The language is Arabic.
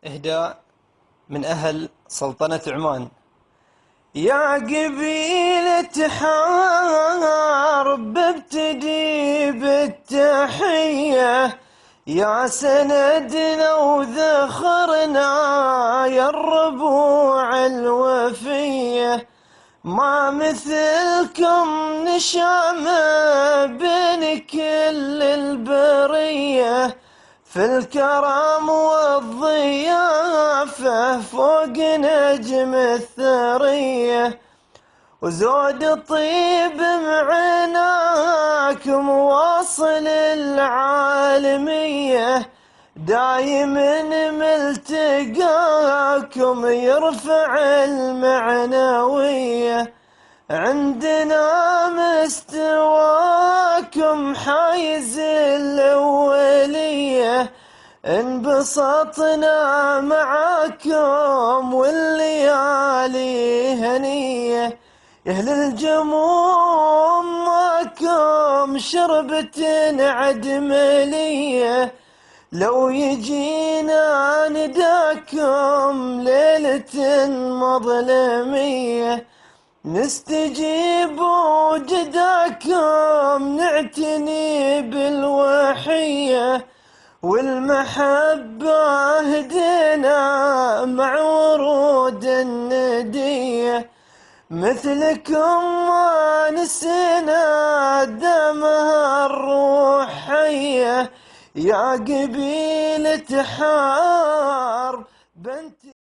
إهداء من أهل سلطنة عمان. يا قبيلة حارب ببتدي بالتحية، يا سندنا وذخرنا يا الربوع الوفية، ما مثلكم نشامة بين كل البرية، في الكرم والضيافة فوق نجم الثرية، وزود طيب معناكم واصل العالمية، دايم ملتقاكم يرفع المعنوية، عندنا مستواكم حايز الأولية، انبسطنا معاكم والليالي هنية، يا أهل الجموم ماكم شربة عدملية، لو يجينا نداكم ليلة مظلمية، نستجيب وجداكم نعتني بالوحية، والمحبة هدينا مع ورود الندية، مثلكم ما نسينا دمها الروح حية، يا قبيلة حار بنت